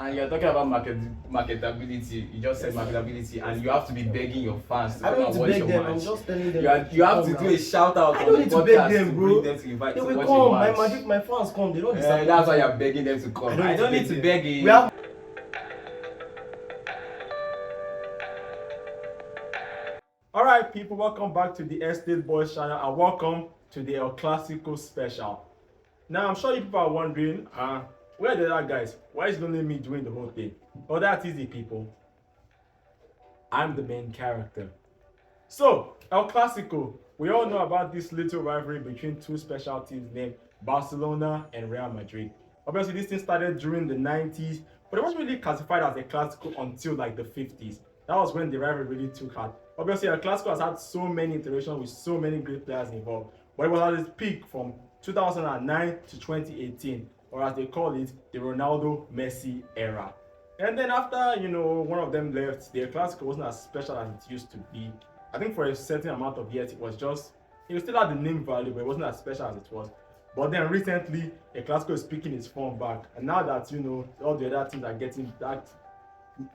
And you're talking about marketability. You just said marketability, and you have to be begging your fans to I don't come need and to watch beg your them. I'm match. just telling them. You have to do a shout out I on don't the need to beg podcast them, to bro. bring them to invite They to will watch come. your My match. Madrid, my fans come. They don't Yeah, disappoint. that's why you're begging them to come. I don't need to beg you. We have. All right, people, welcome back to the Estateboyz channel and welcome to the Clasico special. Now, I'm sure you people are wondering, where are the other guys? Why is it only me doing the whole thing? Oh, that's easy, people. I'm the main character. So, El Clasico, we all know about this little rivalry between two special teams named Barcelona and Real Madrid. Obviously, this thing started during the 90s, but it wasn't really classified as a Clasico until like the 50s. That was when the rivalry really took heart. Obviously, El Clasico has had so many iterations with so many great players involved, but it was at its peak from 2009 to 2018, or as they call it, the Ronaldo-Messi era. And then after, one of them left, the El Clasico wasn't as special as it used to be. I think for a certain amount of years, it was still had the name value, but it wasn't as special as it was. But then recently, El Clasico is picking its form back. And now that, all the other teams are getting that,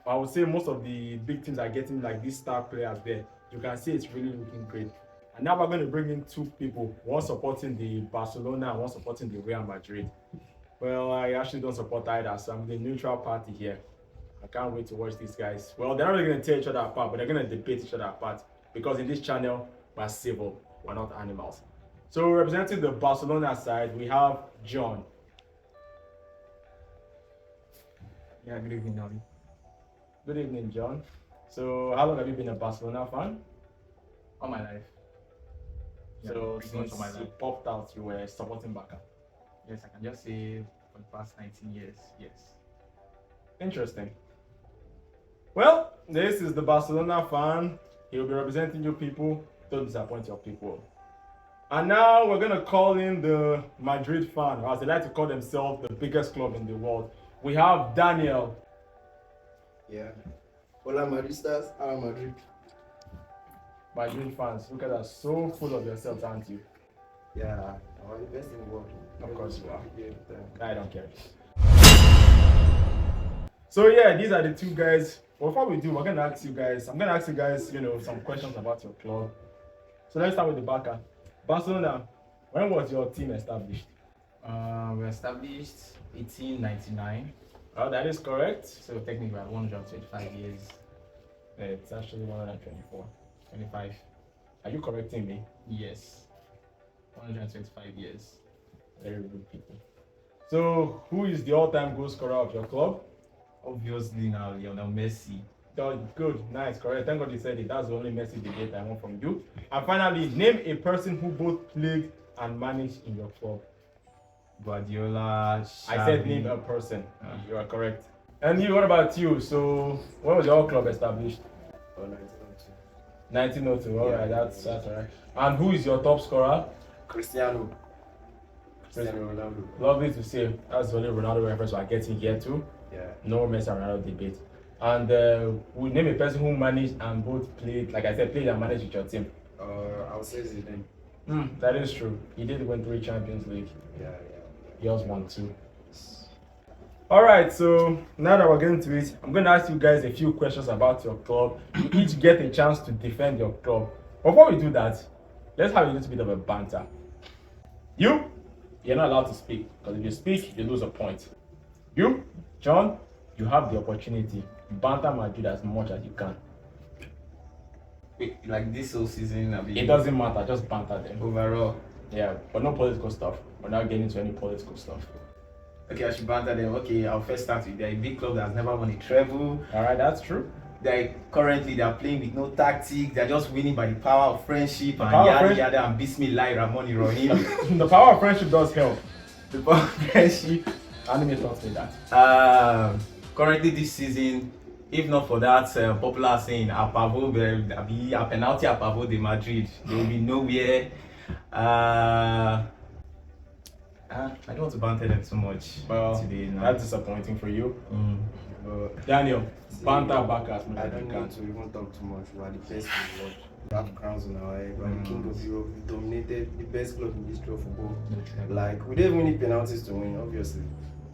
I would say most of the big teams are getting like these star players there. You can see it's really looking great. And now we're going to bring in two people, one supporting the Barcelona and one supporting the Real Madrid. Well, I actually don't support either, so I'm the neutral party here. I can't wait to watch these guys. Well, they're not really going to tear each other apart, but they're going to debate each other apart. Because in this channel, we're civil, we're not animals. So representing the Barcelona side, we have John. Yeah, good evening, Nobby. Good evening, John. So how long have you been a Barcelona fan? All my life. Yeah, So pretty much since all my you life. popped out, you were supporting Barca. Yes, I can just say for the past 19 years, yes. Interesting. Well, this is the Barcelona fan. He'll be representing you people. Don't disappoint your people. And now we're going to call in the Madrid fan, or as they like to call themselves, the biggest club in the world. We have Daniel. Yeah. Hola Madridistas, hola Madrid. Madrid fans, you guys are so full of yourselves, aren't you? Yeah, I'm the best in the world. Of course you are. Yeah. I don't care. So yeah, these are the two guys. Before we do, I'm gonna ask you guys some questions about your club. So let's start with the Barca. Barcelona, when was your team established? We established 1899, Oh, that is correct. so technically we are 125 years, It's actually 124. 25. Are you correcting me? Yes, 125 years. Very good people. So who is the all-time goal scorer of your club? Obviously now Lionel Messi. Oh, good, nice, correct. Thank God you said it. That's the only message debate I want from you. And finally, name a person who both played and managed in your club. Guardiola, I said name a person. You are correct. And you, what about you? So when was your club established? Oh, 1902. 1902. All Yeah. right, that's all right. And who is your top scorer? Cristiano Ronaldo. Lovely to see. That's the only Ronaldo reference we're getting here too. Yeah. No Messi and Ronaldo debate. And we name a person who managed and both played, like I said, played and managed with your team. I would say Zidane. That is true. He did win 3 Champions League. Yeah. Yours won 2. All right, so now that we're getting to it, I'm going to ask you guys a few questions about your club. You each get a chance to defend your club. Before we do that, let's have a little bit of a banter. You're not allowed to speak, because if you speak, you lose a point. You, John, you have the opportunity. Banter Madrid as much as you can. Wait, like this whole season, It doesn't matter, just banter them. overall. Yeah, but no political stuff. We're not getting into any political stuff. Okay, I should banter them. Okay, I'll first start with they're a big club that has never won a treble. All right, that's true. They're playing with no tactics. They're just winning by the power of friendship and power of yada friendship. yada and Bismillah Rahman Rahim. The power of friendship does help. The power of friendship. Anime taught me that. Currently this season, if not for that popular saying, a penalty a pavo de Madrid, they will be nowhere. I don't want to banter them too much today. No. That's disappointing for you. But Daniel, banter back as much I as you don't can. need to even talk too much. We are the best in the world. We have crowns on our head. We are the king of Europe. We dominated the best club in the history of football. Like, we didn't even need penalties to win, obviously.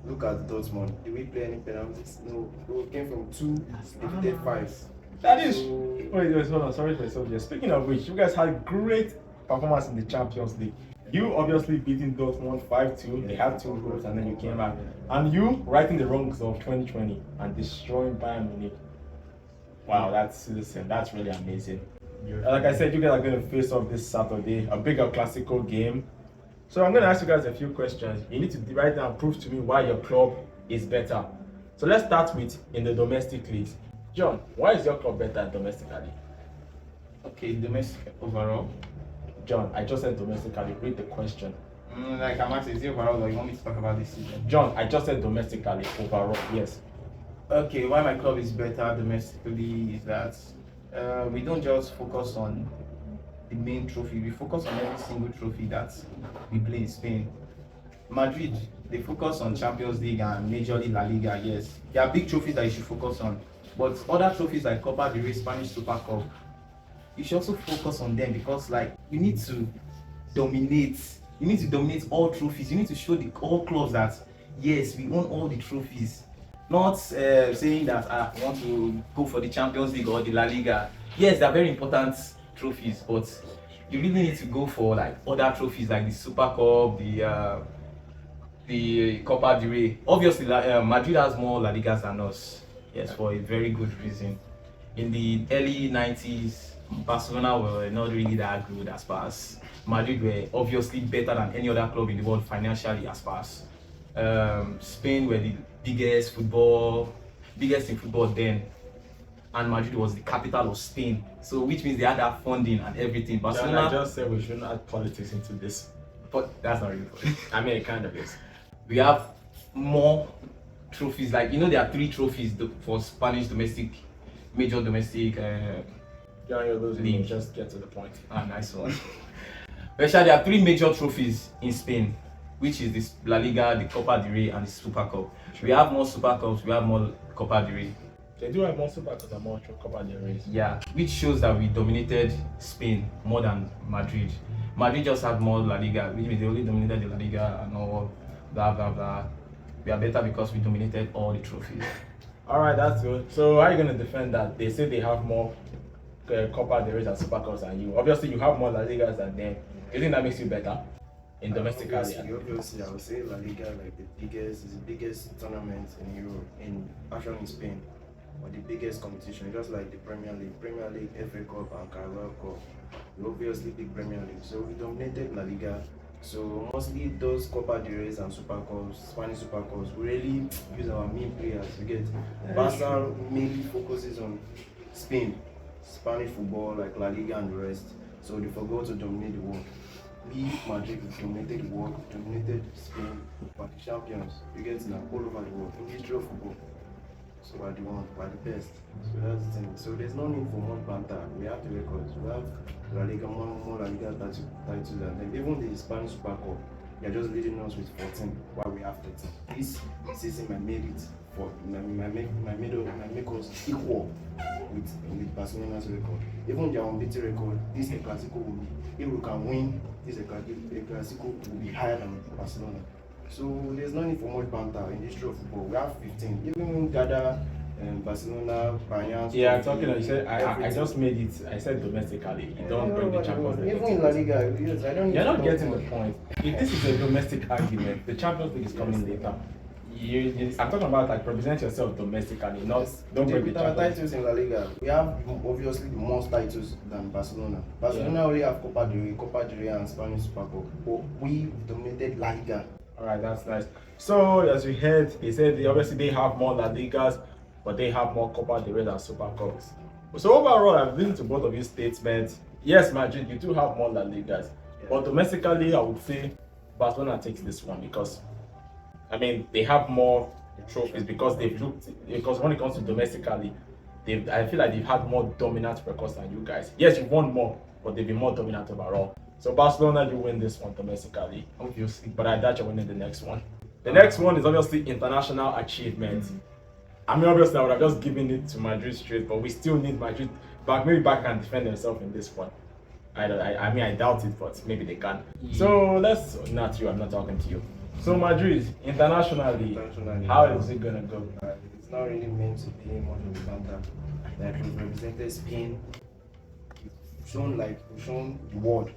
Look at Dortmund. Did we play any penalties? No. We came from 2, defeated 5. That is. So, Wait, hold on. Sorry for yourself. Speaking of which, you guys had great performance in the Champions League. You obviously beating Dortmund 5-2. They had 2 goals, and then you came back. And you righting the wrongs of 2020 and destroying Bayern Munich. Wow, that's really amazing. Like I said, you guys are going to face off this Saturday, a bigger Clasico game. So I'm going to ask you guys a few questions. You need to right now prove to me why your club is better. So let's start with in the domestic leagues. John, why is your club better domestically? Okay, domestic overall. John, I just said domestically. Read the question. Like I'm asking, is it overall or you want me to talk about this season? John, I just said domestically. Overall, yes. Okay, why my club is better domestically is that we don't just focus on the main trophy, we focus on every single trophy that we play in Spain. Madrid, they focus on Champions League and majorly La Liga, yes. There are big trophies that you should focus on, but other trophies like Copa del Rey, Spanish Super Cup, you should also focus on them because like you need to dominate all trophies. You need to show the all clubs that yes, we won all the trophies. Not saying that I want to go for the Champions League or the La Liga. Yes, they are very important trophies, but you really need to go for like other trophies like the Super Cup, the Copa del Rey. Obviously, Madrid has more La Ligas than us. Yes, for a very good reason. In the early 90s, Barcelona were not really that good as far as Madrid were obviously better than any other club in the world financially as far as Spain were the biggest in football then, and Madrid was the capital of Spain, so which means they had that funding and everything. Barcelona, I just said we shouldn't add politics into this, but that's not really funny. I mean, it kind of is. We have more trophies, like there are 3 trophies for Spanish major domestic You're losing me. Just get to the point. Nice one. There are 3 major trophies in Spain, which is this La Liga, the Copa del Rey, and the Super Cup. We have more Super Cups, we have more Copa del Rey. They do have more Super Cups and more Copa del Rey. Yeah, which shows that we dominated Spain more than Madrid. Madrid just had more La Liga, which means they only dominated the La Liga and all blah blah blah. We are better because we dominated all the trophies. Alright, that's good. So how are you going to defend that? They say they have more Copa del Rey and Super Cups than you. Obviously, you have more La Ligas than them. Do you think that makes you better in domestic area? Obviously, I would say La Liga is the biggest tournament in Europe, actually in Spain, or the biggest competition, just like the Premier League, FA Cup, and Carabao Cup. We obviously big Premier League, so we dominated La Liga. So mostly those Copa del Rey and Super Cups, Spanish Super Cups, we really use our main players to get. Barca mainly focuses on Spain, Spanish football like La Liga and the rest. So they forgot to dominate the world. We, Madrid, dominated the world, dominated Spain, but the champions. You get now all over the world in history of football. So we're the best. So that's the thing. So there's no need for more banter. We have the records. We have La Liga, more La Liga titles than them. Even the Spanish Super Cup, they're just leading us with 14, while we have 13. This season might make us equal with Barcelona's record. Even their unbeaten record, this Clasico will be. If we can win, this Clasico will be higher than Barcelona. So there's no need for much banter in the history of football. We have 15. Even gather Barcelona, Bayern. Yeah, talking. You said I just made it. I said domestically. You don't bring the Champions League. Even in La Liga, yes, I don't. You're not getting the point. If this is a domestic argument, the Champions League is coming later. I'm talking about like represent yourself domestically, not don't bring the Champions League. Titles in La Liga. We have obviously the most titles than Barcelona. Barcelona only have Copa del Rey, and Spanish Super Cup. But we dominated La Liga. Alright, that's nice. So as we heard, they said they have more La Ligas, but they have more Copa del Rey and Super Cups. So overall, I've listened to both of your statements. Yes, Madrid, you do have more La Ligas, but domestically, I would say Barcelona takes this one because, I mean, they have more trophies because because when it comes to domestically, I feel like they've had more dominant records than you guys. Yes, you've won more, but they've been more dominant overall. So Barcelona, you win this one domestically, obviously, but I doubt you're winning the next one. The next one is obviously international achievement. I mean, obviously, I would have just given it to Madrid straight, but we still need Madrid back. Maybe Barca can defend themselves in this one. I mean, I doubt it, but maybe they can. So not you. I'm not talking to you. So Madrid, internationally, Internationally, how is it gonna go? it's not really meant to be much of a banter. Like we've represented Spain. We've shown the world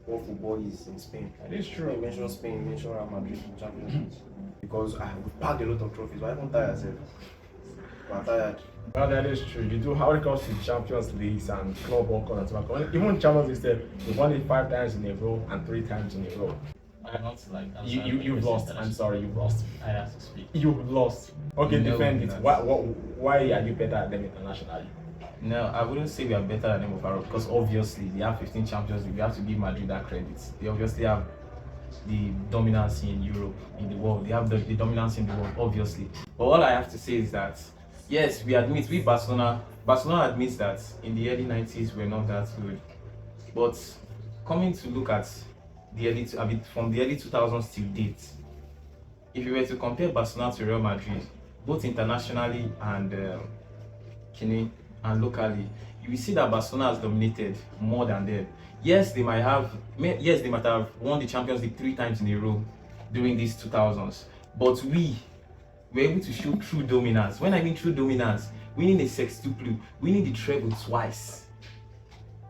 what football is in Spain. That is You true. mentioned Spain, you mentioned Real Madrid in Champions League. Because we've packed a lot of trophies, but I haven't tired yourself. We're tired. Well, that is true. You do how it comes to Champions Leagues and Club World Cup. Even Champions League, you won it 5 times in a row and 3 times in a row. I'm not like You've lost. I'm sorry, you've lost. I have to speak. You've lost. Okay, No, defend it. that's- Why are you better at them internationally? No, I wouldn't say we are better than them overall because obviously they have 15 Champions League. We have to give Madrid that credit. They obviously have the dominance in Europe, in the world. They have the dominance in the world, obviously. But all I have to say is that, yes, we admit, Barcelona admits that in the early 90s we're not that good. But coming to look at from the early 2000s till date, if you were to compare Barcelona to Real Madrid, both internationally and locally, you will see that Barcelona has dominated more than them. Yes, they might have won the Champions League 3 times in a row during these 2000s, but we were able to show true dominance. When I mean true dominance, winning the sextuple, winning the treble twice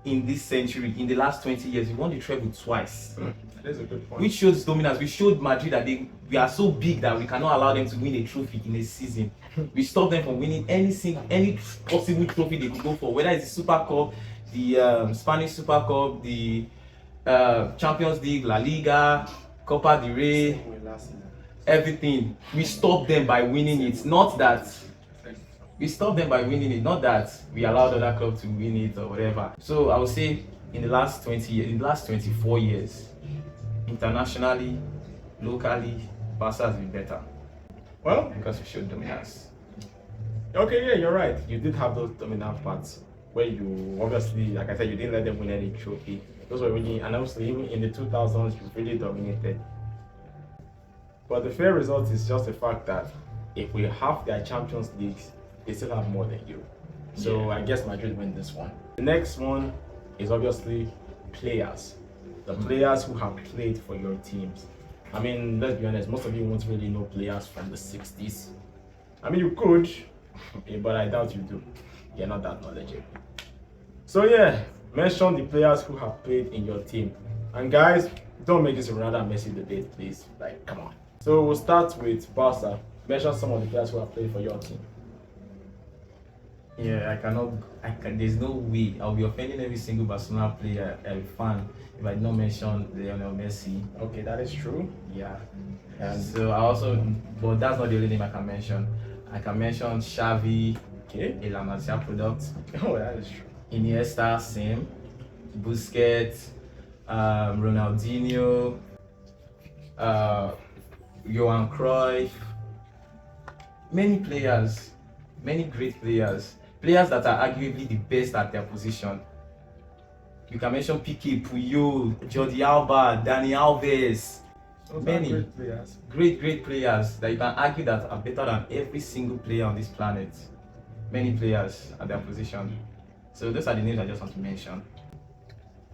in this century, in the last 20 years, we won the treble twice. That is a good point. Which shows dominance. We showed Madrid that we are so big that we cannot allow them to win a trophy in a season. We stopped them from winning any possible trophy they could go for, whether it's the Super Cup, the Spanish Super Cup, the Champions League, La Liga, Copa del Rey, Same way last season. everything. We stopped them by winning it. Not that we not that we allowed other clubs to win it or whatever. So I would say in the last 24 years, internationally, locally, Barca has been better Well, because we showed dominance. okay, yeah, you're right. You did have those dominant parts where you obviously, like I said, you didn't let them win any trophy. Those were really, and obviously even in the 2000s, you really dominated. But the fair result is just the fact that if we have their Champions Leagues, they still have more than you. So Yeah. I guess Madrid win this one. The next one is obviously players. The players who have played for your teams. I mean, let's be honest, most of you won't really know players from the 60s. I mean, you could, but I doubt you do. You're not that knowledgeable. So yeah, mention the players who have played in your team. And guys, don't make this a Ronaldo and Messi debate, please. Like, come on. So we'll start with Barca. Mention some of the players who have played for your team. Yeah, there's no way I'll be offending every single Barcelona player, fan, if I did not mention Lionel Messi. Okay, that is true. Yeah. And So but that's not the only name I can mention. I can mention Xavi, okay. a La Masia product, Oh, that is true. Iniesta, same, Busquets, Ronaldinho, Johan Cruyff, many players, many great players that are arguably the best at their position. You can mention Piqué, Puyol, Jordi Alba, Dani Alves, Those are many great players. great players that you can argue that are better than every single player on this planet. Many players at their position. So those are the names I just want to mention.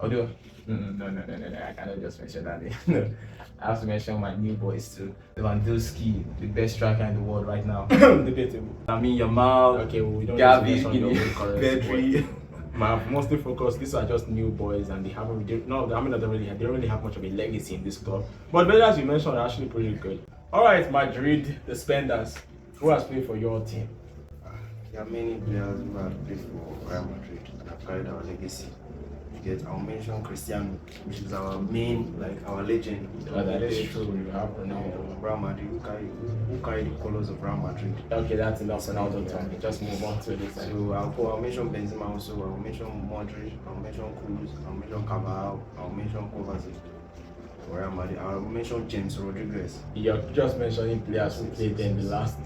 Although, no, I cannot just mention that name. No, I have to mention my new boys too. Lewandowski, the best striker in the world right now. Debatable. Lamine Yamal, Okay, well, we don't Gavi, need to mention your own correct Pedri. I've mostly focused. These are just new boys, and they haven't. They don't really have much of a legacy in this club. But players you mentioned are actually pretty good. All right, Madrid, the Spenders. Who has played for your team? There are many players who have played for Real Madrid and have carried our legacy. I'll mention Cristiano, which is our main, our legend. That is true. You have Ronaldo. Real Madrid, who carry the colors of Real Madrid. Okay, that's enough Ronaldo talk. Just move on to this. So I'll mention Benzema also. I'll mention Modric. I'll mention Cruz. I'll mention Carvajal. I'll mention Kovacic. For Real Madrid, I'll mention James Rodriguez. You're just mentioning players who played in the last.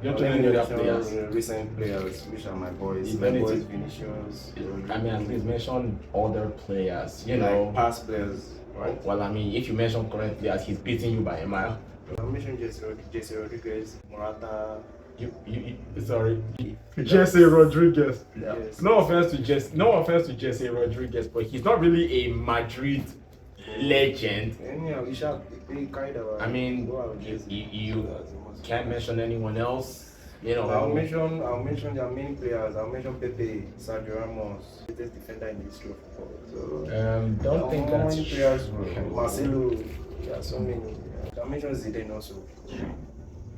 You don't Let know me any other mention, players. recent players, which are my boys. You My don't need boys to- Vinicius. I mean, at least mention other players. You like know. past players, right? Well, I mean, if you mention current players, he's beating you by a mile. I'll mention Jesse Rodriguez, Morata. Sorry, Jesse Rodriguez. Yes. No offense to Jesse Rodriguez, but he's not really a Madrid legend. Anyhow, we shall be kind of. I mean, go out you can't mention anyone else. You know, I'll mention their main players. I'll mention Pepe, Sergio Ramos, greatest defender in the history of football. So don't think that's many players, bro. Marcelo, there are so many. I'll mention Zidane also.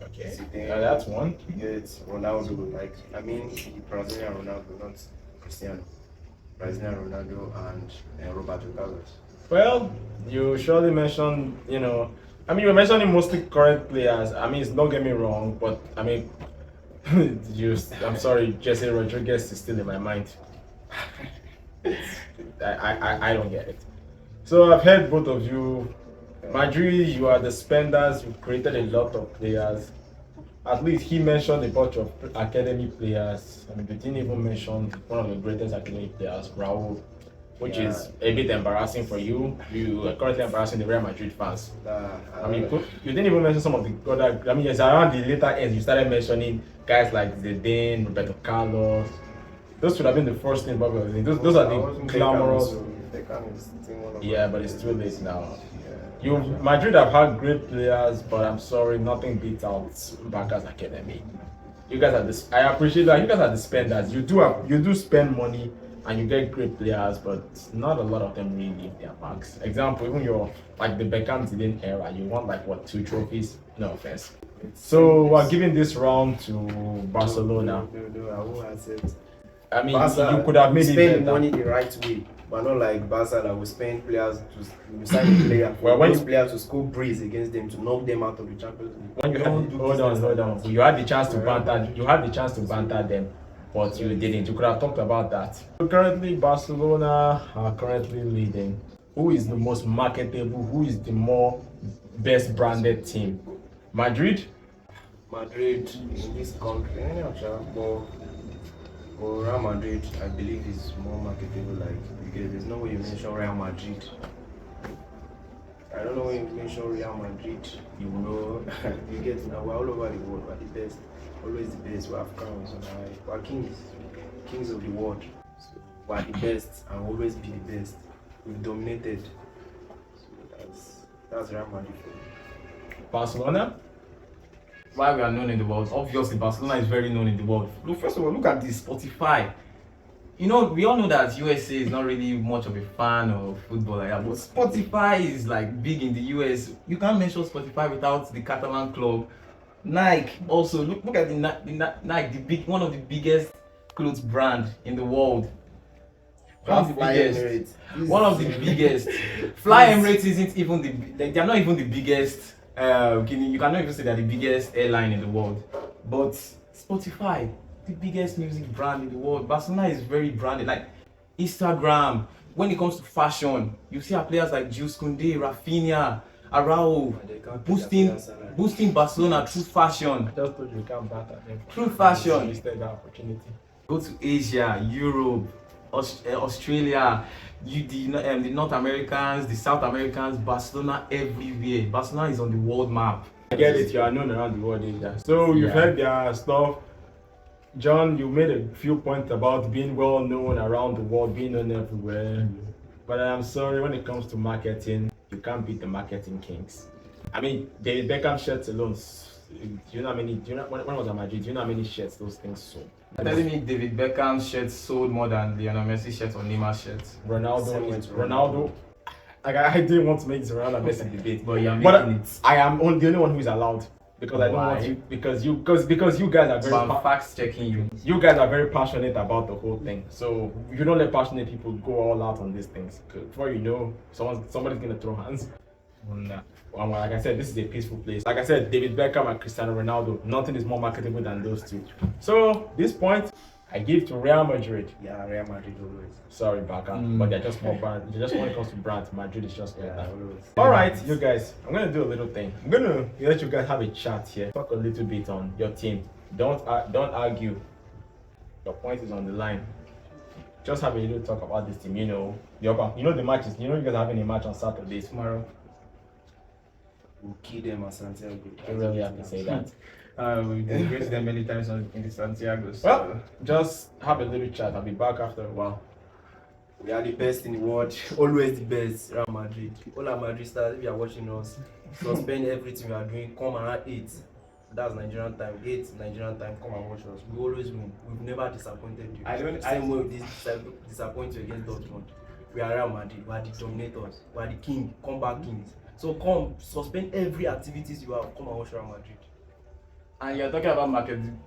okay. Zidane, That's one. It's Ronaldo. Like I mean, the Brazilian Ronaldo, not Cristiano. Brazilian Ronaldo and Roberto Carlos. Well, you surely mentioned, you know, I mean, you're mentioning mostly current players. I mean, don't get me wrong, but I mean, I'm sorry, Jesse Rodriguez is still in my mind. I don't get it. So I've heard both of you. Madrid, you are the spenders. You created a lot of players. At least he mentioned a bunch of academy players. I mean, you didn't even mention one of the greatest academy players, Raul, which is a bit embarrassing for you. You are currently embarrassing the Real Madrid fans. I mean, you didn't even mention some of the other. I mean, it's around the later ends you started mentioning guys like Zidane, Roberto Carlos. Those should have been the first thing, probably. Those are the glamorous. Yeah, but it's too late now. Madrid have had great players, but I'm sorry, nothing beats out Barca's academy. You guys are this. I appreciate that. You guys are the spenders. You do spend money and you get great players, but not a lot of them really leave their marks. Example, even your like the Beckham Zidane era, you want like what 2 trophies? No offense. So we're giving this round to Barcelona. No, I won't accept. I mean, Barca, you could have made it better. spend money the right way, but not like Barca that will spend players to sign a player. Well, when those players to score breeze against them to knock them out of the Champions League. When you had hold on. You had the chance to banter. You had the chance to banter them, but you didn't. You could have talked about that. So currently, Barcelona are currently leading. Who is the most marketable? Who is the more best branded team? Madrid. Madrid in this country, but Real Madrid, I believe, is more marketable. Like because there's no way you mention Real Madrid. I don't know when you mention Real Madrid, you know, you get now we're all over the world. We're the best, always the best. We have crowns on our head. We're kings of the world. So we're the best and always be the best. We've dominated. So that's Real Madrid for me. Barcelona. Why we are known in the world? Obviously, Barcelona is very known in the world. Look, first of all, look at this Spotify. You know, we all know that USA is not really much of a fan of football like that, but Spotify is like big in the US. You can't mention Spotify without the Catalan club. Nike also look at the Nike, one of the biggest clothes brand in the world. One of the biggest. Fly Emirates isn't even they're not even the biggest. You cannot even say they're the biggest airline in the world, but Spotify, the biggest music brand in the world. Barcelona is very branded. Like Instagram, when it comes to fashion, you see our players like Jules Koundé, Rafinha, Araujo, boosting Barcelona through fashion. I just told you can't batter them. Through fashion. Wasted that opportunity. Go to Asia, Europe, Australia, the North Americans, the South Americans, Barcelona everywhere. Barcelona is on the world map. I get it, you are known around the world, Asia. So you've heard their stuff. John, you made a few points about being well known around the world, being known everywhere. But I'm sorry, when it comes to marketing, you can't beat the marketing kings. I mean, David Beckham shirts alone. When was at Madrid? Do you know how many shirts those things sold? Telling me David Beckham's shirts sold more than Lionel Messi shirts or Neymar shirts. Ronaldo. Like I didn't want to make this Ronaldo Messi debate, but you're making it. I am the only one who is allowed because I don't want you because you guys are very facts checking you. You guys are very passionate about the whole thing. So you don't let passionate people go all out on these things. Before you know, somebody's gonna throw hands. Like I said, this is a peaceful place. Like I said, David Beckham and Cristiano Ronaldo, nothing is more marketable than those two. So this point, I give to Real Madrid. Yeah, Real Madrid always. Sorry, Barca, but they're just more brand. Just when it comes to brands, Madrid is just better. Always. All right, you guys, I'm gonna do a little thing. I'm gonna let you guys have a chat here. Talk a little bit on your team. Don't argue. Your point is on the line. Just have a little talk about this team. You know the matches. You know you guys are having a match on Saturday tomorrow. We'll kill them at Santiago. You really have to say that. We've disgraced them many times in the Santiago. So. Well, just have a little chat. I'll be back after a while. We are the best in the world, always the best. Real Madrid. All our Madrid stars, if you are watching us, suspend everything we are doing, come around 8. That's Nigerian time. 8 Nigerian time, come and watch us. We always win. We've never disappointed you. Same way we disappoint you against Dortmund. We are Real Madrid. We are the dominators. We are the king, comeback kings. So come, suspend every activities you have. Come and watch Real Madrid. And you're talking about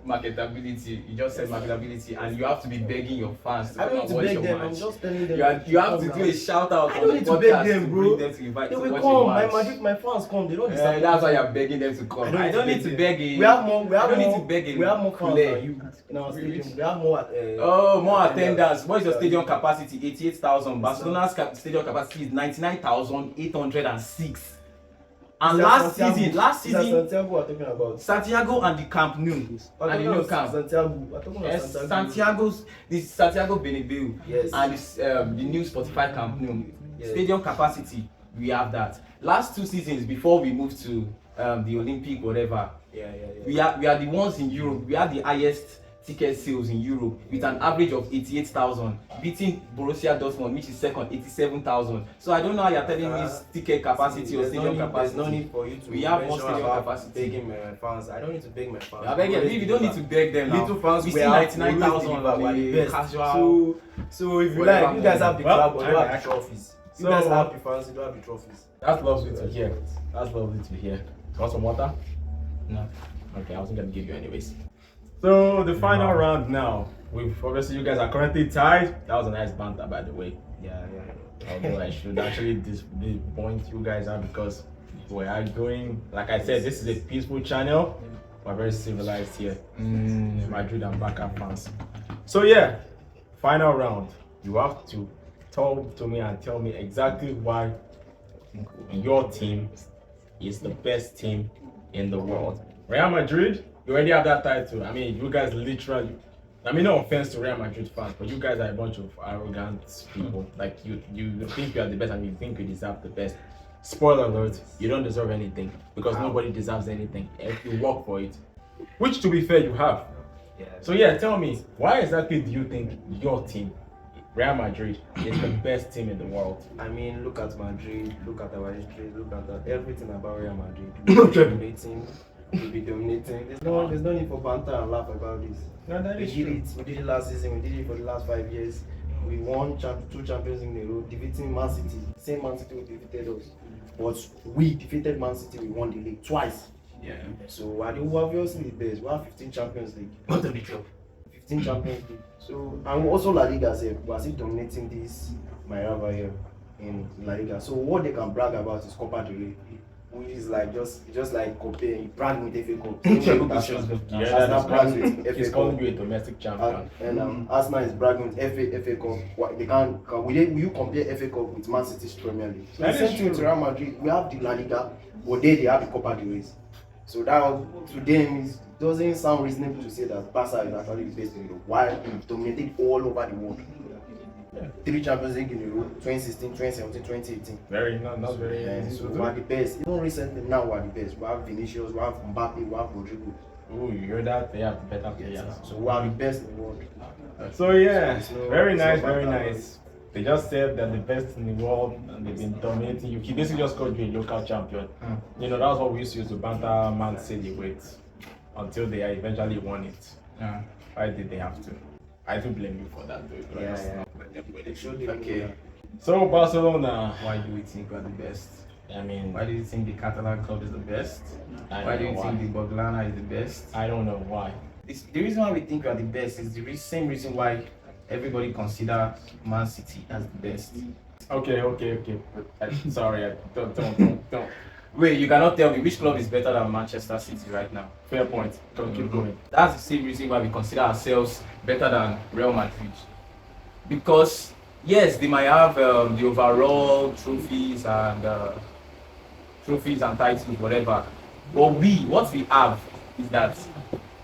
marketability. You just said marketability, and you have to be begging your fans to I don't need come to and watch beg your them. match. I'm just telling them. You have to do a shout out I on don't the need to beg podcast them, to bro. bring them to invite They to will watch come. your My match. Madrid, my fans come. They don't Yeah, disappoint. that's why you're begging them to come. I don't need to beg it. We have more. We have I don't more. need to beg it. We have more fans Play. than you in our stadium. We have more. More attendance. What is your stadium capacity? 88,000. Barcelona's stadium capacity is 99,806. And last season, Santiago, we're talking about. Santiago and the Camp Nou, and the new camp. Santiago. We're talking about Yes, Santiago. this Santiago Bernabeu, Yes. and this the new Spotify Camp Nou. Yes. Stadium capacity, we have that. Last 2 seasons before we moved to the Olympic, whatever, Yeah. we are the ones in Europe. We have the highest ticket sales in Europe with an average of 88,000, beating Borussia Dortmund, which is second, 87,000. So I don't know how you're telling me ticket capacity or stadium capacity. There's no need for you to We have more mention stadium about capacity. begging my fans. I don't need to beg my fans. I beg you, you don't need to beg them now. Little fans, we we see have 99,000 always delivered. We are the best. casual. So if you Whatever like, you guys have the Well, club, but you don't I- have the trophies. You So- guys have the fans, you don't have the trophies. That's lovely to hear. That's lovely to hear. Want some water? No. Okay, I wasn't gonna give you anyways. So the final round now. We've obviously you guys are currently tied. That was a nice banter, by the way. Yeah. Although I should actually disappoint you guys out because we are going. Like I said, this is a peaceful channel. We're very civilized here. Madrid and Barca fans. So yeah, final round. You have to talk to me and tell me exactly why your team is the best team in the world. Real Madrid, you already have that title. I mean, you guys literally. I mean, no offense to Real Madrid fans, but you guys are a bunch of arrogant people. Like you think you are the best and you think you deserve the best. Spoiler alert: you don't deserve anything because nobody deserves anything if you work for it. Which, to be fair, you have. Yeah. So yeah, tell me, why exactly do you think your team, Real Madrid, is the best team in the world? I mean, look at Madrid, look at our history, look at everything about Real Madrid. We'll be dominating. We'll be dominating. There's no need for banter and laugh about this. No, that We is did true. it. We did it last season. We did it for the last 5 years. We won 2 champions in a row, defeating Man City. Same Man City who defeated us, but we defeated Man City. We won the league twice. Yeah. So we're obviously the best. We have 15 Champions League. What the job? 15 Champions League. So and also La Liga said we are still dominating this my rival here in La Liga. So what they can brag about is Copa del Rey, which is like just like comparing brag with FA Cup. Arsenal brags with He's FA calling Cup. you a domestic champion. And Arsenal is bragging with FA Cup. What, they can will you compare FA Cup with Man City's Premier League? So That the is same thing with true. Real Madrid. We have the La Liga, but they have the Copa del Rey. So that to them is doesn't sound reasonable to say that Barca is actually the best in Europe. While we've dominated all over the world. Yeah. 3 Champions League in Europe, 2016, 2017, 2018. Very not very Yeah, easy so to we do. are the best. Even recently now we are the best. We have Vinicius, we have Mbappe, we have Rodrigo. Ooh, you heard that? They have better players. So we are the best in the world. So yeah, So it's very no nice, matter very what. nice. They just said they're the best in the world and they've been dominating you. He basically just called you a local champion. You know, that's what we used to use to banter Man City with until they eventually won it. Yeah. Why did they have to? I do blame you for that though. Yeah, It's yeah. not let them win They it. showed you. Okay. So Barcelona, Why do we think we're the best? I mean, Why do you think the Catalan club is the best? I Why don't do you know think the Boglana is the best? I don't know why. The reason why we think we are the best is the same reason why everybody consider Man City as the best. Okay. Sorry, don't. Wait, you cannot tell me which club is better than Manchester City right now. Fair point. Don't keep going. That's the same reason why we consider ourselves better than Real Madrid. Because yes, they might have the overall trophies and titles, whatever. But what we have is that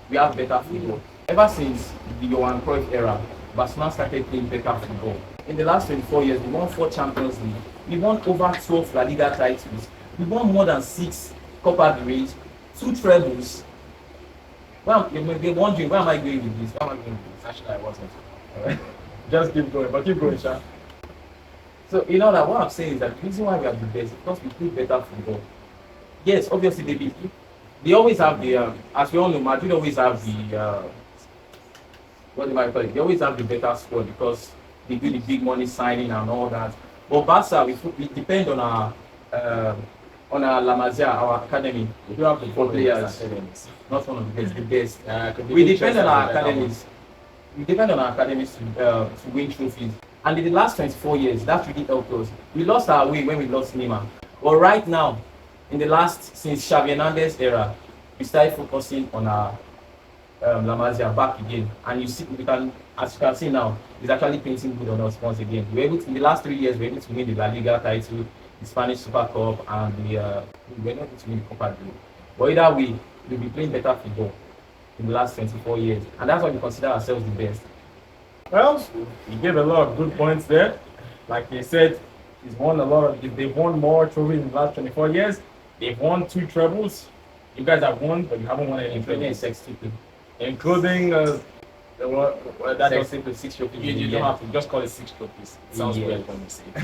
we have better football. Ever since the Johan Cruyff era, Barcelona started playing better football. In the last 24 years, we won 4 Champions League. We won over 12 La Liga titles. We won more than 6 Copa del Rey, 2 trebles. Well, you may be wondering, where am I going with this? Where am I going with this? Actually, I wasn't. Just keep going, but keep going, Sha. So you know that what I'm saying is that the reason why we are the best is because we play better football. Yes, obviously they always have the as we all know, Madrid always have the what do I call it? They always have the better squad because they do the big money signing and all that. But Barca, we depend on our La Masia, our academy. We do have the For players. academies. Not one of the best, the best. Could be We the depend Chelsea on our and the Real academies. We depend on our academies to win trophies. And in the last 24 years, that really helped us. We lost our way when we lost Neymar. But right now, since Xavi Hernandez era, we started focusing on our La Masia back again. And you see, as you can see now, it's actually painting good on us once again. We were able to, in the last 3 years, we were able to win the La Liga title, the Spanish Super Cup, and we were not able to win the Copa del Rey. But either way, we'll be playing better football in the last 24 years. And that's why we consider ourselves the best. Well, he gave a lot of good points there. Like they said, they've won more trophies in the last 24 years. They've won 2 trebles. You guys have won, but you haven't won any Including trebles. 6 people. Including that doesn't 6 trophies. you don't have to just call it 6 trophies. It sounds Yeah. weird when you say it.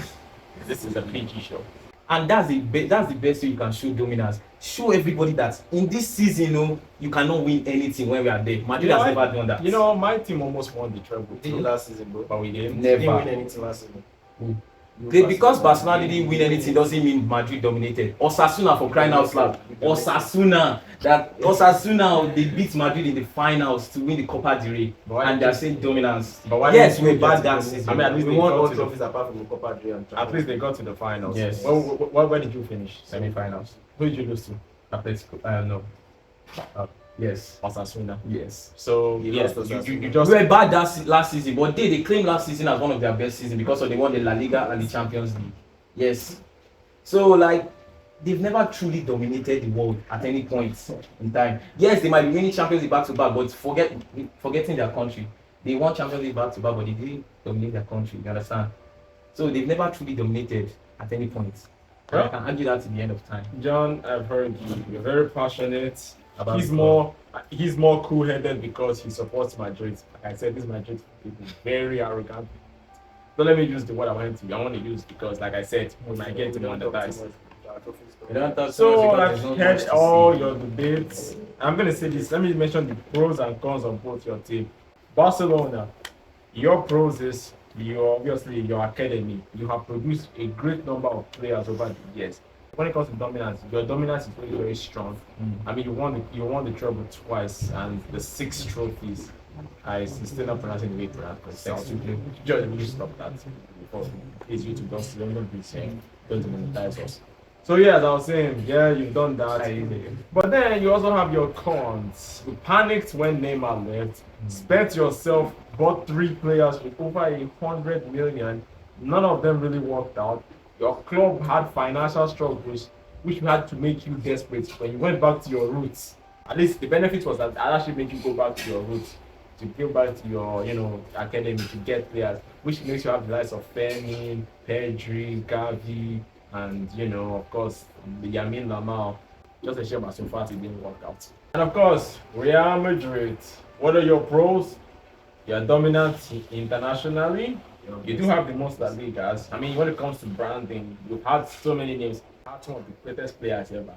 This is a PG show. And that's the best way you can show dominance. Show everybody that in this season, you cannot win anything when we are there. Madrid has never done that. You know, my team almost won the treble Did it last season, bro? but we didn't. Never. They didn't win anything last season. Because Barcelona didn't win anything doesn't mean Madrid dominated. Osasuna, for crying out loud. Osasuna, they beat Madrid in the finals to win the Copa del Rey, and they're saying dominance. But why Yes, didn't we're you bad get that to- season. I mean, at least We they won got all to the- trophies apart from the Copa del Rey and At least they got to the finals. Yes. Where did you finish? Semi-finals. Who did you lose to? Atletico. No. Yes. Osasuna. Yes. So You yes, lost Osasuna. you We just were bad last season, but they claimed last season as one of their best seasons because they won the La Liga and the Champions League. Yes. So they've never truly dominated the world at any point in time. Yes, they might be winning Champions League back to back, but forgetting their country. They won Champions League back to back, but they didn't dominate their country. You understand? So they've never truly dominated at any point. And I can argue that to the end of time. John, I've heard you. You're very passionate. About He's the more cool-headed because he supports Madrid. Like I said, this Madrid people very arrogant. Don't let me use the word I want to use because, like I said, we might get to monetize. We don't talk So much because I've there's not heard much to all see. your debates. I'm gonna say this. Let me mention the pros and cons of both your team. Barcelona, your pros is obviously your academy. You have produced a great number of players over the years. When it comes to dominance, your dominance is very, very strong. I mean, you won the treble twice and the 6 trophies. I still not pronouncing the way to pronounce it. Just stop that before it's YouTube don't be saying don't monetize us. So yeah, as I was saying, yeah, you've done that. But then you also have your cons. You panicked when Neymar left, spent yourself, bought 3 players with over 100 million. None of them really worked out. Your club had financial struggles, which had to make you desperate when you went back to your roots. At least the benefit was that it actually made you go back to your roots, to go back to your, academy to get players, which makes you have the likes of Fermin, Pedri, Gavi, and of course, the Yamin Lamal. Just a shame that so far it didn't work out. And of course, Real Madrid. What are your pros? You're dominant internationally. You do have the most La Ligas. I mean, when it comes to branding, you've had so many names. You had some of the greatest players ever.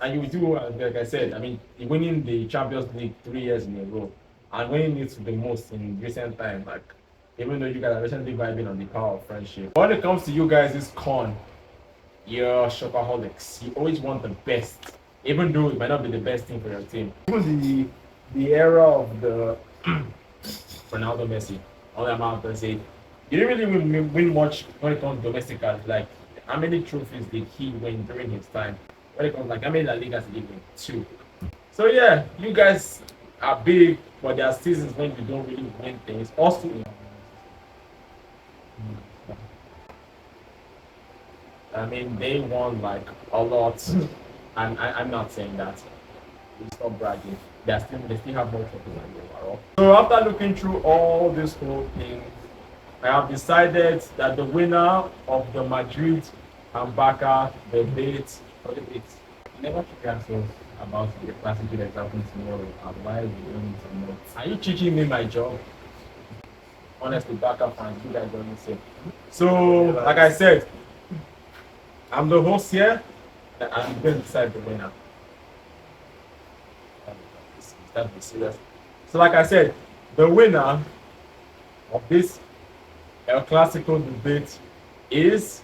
And you do, like I said, I mean, winning the Champions League 3 years in a row and winning it the most in recent time. Like, even though you guys are recently vibing on the power of friendship. When it comes to you guys, it's con. You're shopaholics. You always want the best, even though it might not be the best thing for your team. Even the era of the Ronaldo Messi, all I'm out to say, he didn't really win much when it comes to domestic. Like, how many trophies did he win during his time? When it comes, like, how many La Ligas did he win? 2. So yeah, you guys are big, but there are seasons when you don't really win things. Also, I mean, they won like a lot, and I'm not saying that. Stop bragging. They still have more trophies than you overall. So after looking through all this whole thing, I have decided that the winner of the Madrid and Barca debate, You never should ask us about the Clasico that's happening tomorrow and why we don't need to know. are you cheating me my job? honestly, Barca fans, you guys don't say. So, like I said, I'm the host here, and I'm going to decide the winner. That'd be serious. So, like I said, the winner of this El Clasico debate is.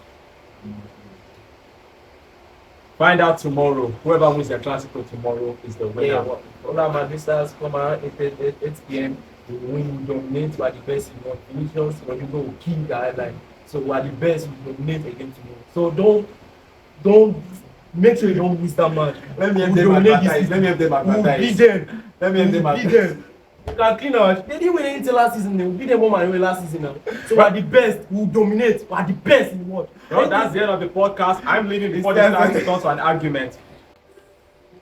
Find out tomorrow. Whoever wins the Clasico tomorrow is the winner. Yeah, well, all our Madridistas come around 8 p.m. We win, we dominate, we are the best in one. Vinicius, Rodrigo will kill the highline. So we are the best, we dominate again tomorrow. So don't make sure you don't miss that match. Let me We'll have them dominate this advertise. Let me have them We'll beat advertise. them. Let me have them We'll beat advertise. them. You can clean our. They didn't win anything last season. They beat them 1-0 last season now. So we are the best. We'll dominate. We are the best in the world. Well, that's the end of the podcast. I'm leaving before the starting to an argument.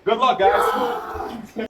Good luck, guys.